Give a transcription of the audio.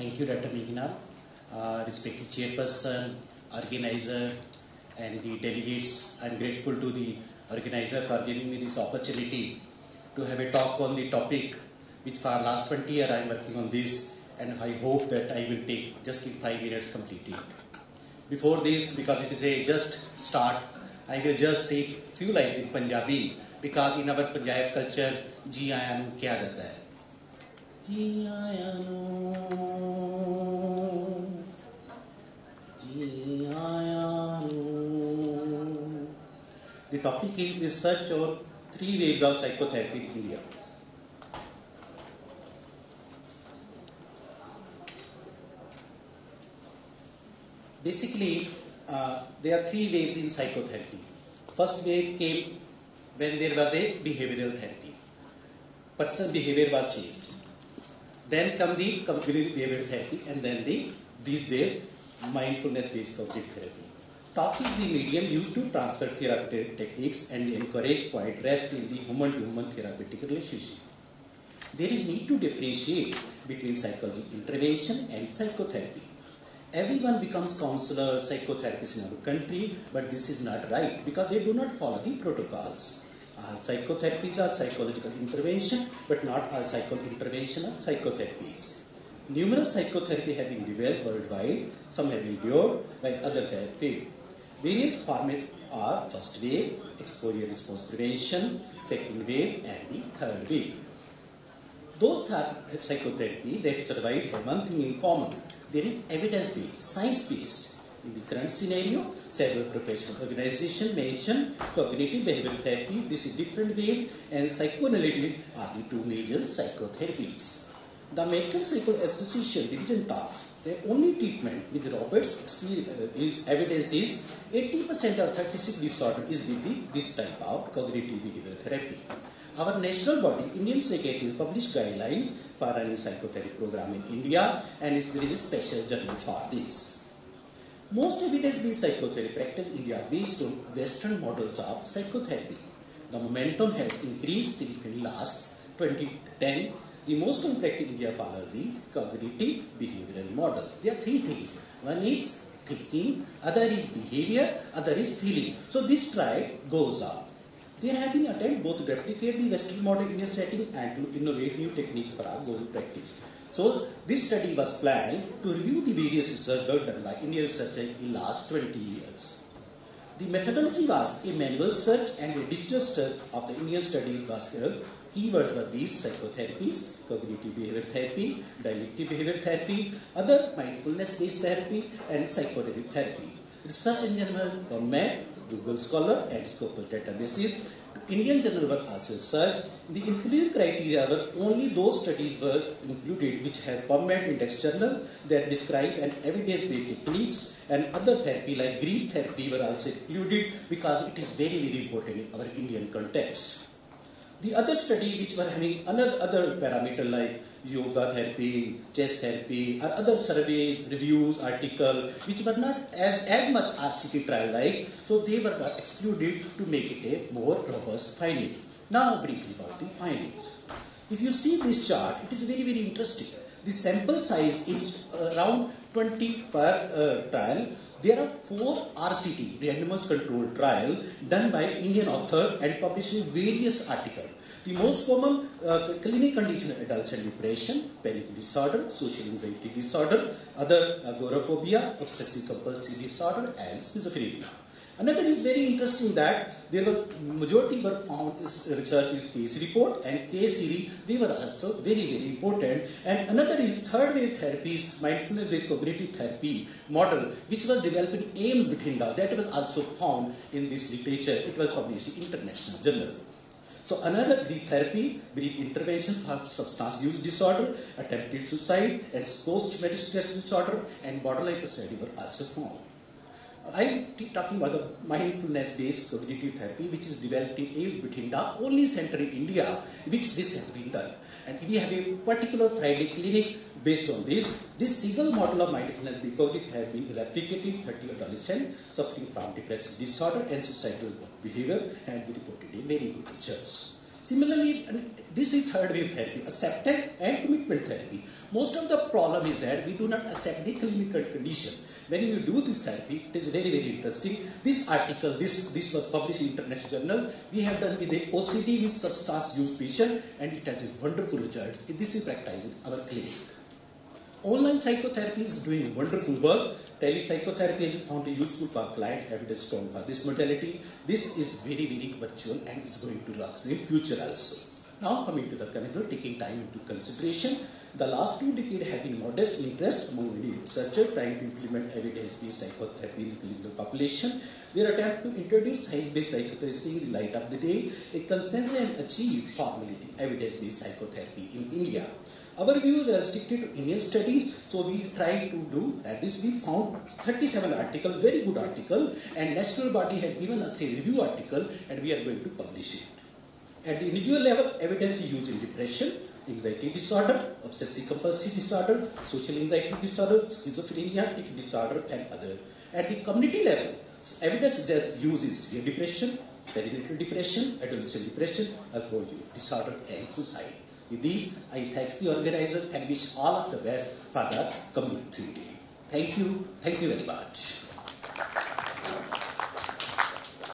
Thank you, Dr. Meghna, respected chairperson, organizer, and the delegates. I'm grateful to the organizer for giving me this opportunity to have a talk on the topic which for last 20 years I'm working on this, and I hope that I will take just in 5 minutes complete it. Before this, because it is a just start, I will just say few lines in Punjabi, because in our Punjab culture, जी आया नू क्या जाता है? जी आया नू, जी आया नू. The topic is research on 3 waves of psychotherapy in India. Basically, there are 3 waves in psychotherapy. First wave came when there was a behavioral therapy. Personal behavior was changed. Then come the cognitive behavioral therapy, and then these days mindfulness-based cognitive therapy. Talk is the medium used to transfer therapeutic techniques and encourage quiet rest in the human-to-human therapeutic relationship. There is need to differentiate between psychological intervention and psychotherapy. Everyone becomes counselor, psychotherapist in our country, but this is not right because they do not follow the protocols. All psychotherapies are psychological intervention, but not all psychological intervention are psychotherapies. Numerous psychotherapy have been developed worldwide, some have endured, while others have failed. Various formats are first wave, exposure response prevention, second wave, and the third wave. Those psychotherapy that survived have one thing in common. There is evidence-based, science-based. In the current scenario, several professional organizations mention cognitive behavioral therapy, this is different waves, and psychoanalytic are the 2 major psychotherapies. The American Psychological Association division talks the only treatment with Robert's evidence is 80% of 36 disorder is with this type of cognitive behavioral therapy. Our national body, Indian Psychiatry, published guidelines for running psychotherapy program in India, and there is a special journal for this. Most evidence-based psychotherapy practice in India are based on Western models of psychotherapy. The momentum has increased significantly last 2010. The most common practice in India follows the cognitive behavioral model. There are 3 things. One is thinking, other is behavior, other is feeling. So this triad goes on. There have been attempts both to replicate the Western model in a setting and to innovate new techniques for our global practice. So this study was planned to review the various research work done by Indian researchers in the last 20 years. The methodology was a manual search and a digital search of the Indian studies basket. Keywords were these: psychotherapies, cognitive behavioral therapy, dialectic behavioral therapy, other mindfulness-based therapy, and psychoanalytic therapy. Research engine were PubMed, Google Scholar, and Scopus databases. Indian journal were also searched. The inclusion criteria were only those studies were included which have PubMed index journal that describe an evidence-based techniques, and other therapy like grief therapy were also included because it is very, very important in our Indian context. The other study which were having other parameter like yoga therapy, chess therapy, or other surveys, reviews, articles, which were not as much RCT trial like, so they were excluded to make it a more robust finding. Now briefly about the findings. If you see this chart, it is very, very interesting. The sample size is around 20 per trial. There are 4 RCT, randomized controlled trial, done by Indian authors and published in various articles. The most common clinical condition are adolescent depression, panic disorder, social anxiety disorder, other agoraphobia, obsessive compulsive disorder, and schizophrenia. Another is very interesting that there were majority were found research is case report and case series. They were also very, very important. And another is third wave therapies, mindfulness-based cognitive therapy model, which was developed in AIIMS Bathinda. That was also found in this literature. It was published in International Journal. So another brief therapy, brief intervention for substance use disorder, attempted suicide, and post-medical disorder, and borderline personality were also found. I am talking about the mindfulness-based cognitive therapy, which is developed in AIIMS Bathinda, only center in India, which this has been done. And we have a particular Friday clinic based on this. This single model of mindfulness-based cognitive have been replicated in 30 adolescents suffering from depressive disorder and suicidal behavior, and we reported a very good results. Similarly, this is third wave therapy, acceptance and commitment therapy. Most of the problem is that we do not accept the clinical condition. When you do this therapy, it is very, very interesting. This article, this was published in International Journal. We have done with the OCD with substance use patient, and it has a wonderful result. This is practiced in our clinic. Online psychotherapy is doing wonderful work. Telepsychotherapy is found useful for client evidence strong for this modality. This is very, very virtual and is going to last in future also. Now coming to the current, taking time into consideration, the last 2 decades have been modest interest among many researchers trying to implement evidence-based psychotherapy in the clinical population. Their attempt to introduce science-based psychotherapy in the light of the day, a consensus and achieve formality evidence-based psychotherapy in India. Our views are restricted to Indian studies, so we try to do at this. We found 37 articles, very good article, and national body has given us a review article, and we are going to publish it. At the individual level, evidence is used in depression, anxiety disorder, obsessive compulsive disorder, social anxiety disorder, schizophrenia, tic disorder, and other. At the community level, evidence is used in severe depression, perinatal depression, adolescent depression, alcohol use disorder, and suicide. With these, I thank the organizer and wish all of the best for the coming 3 days. Thank you very much.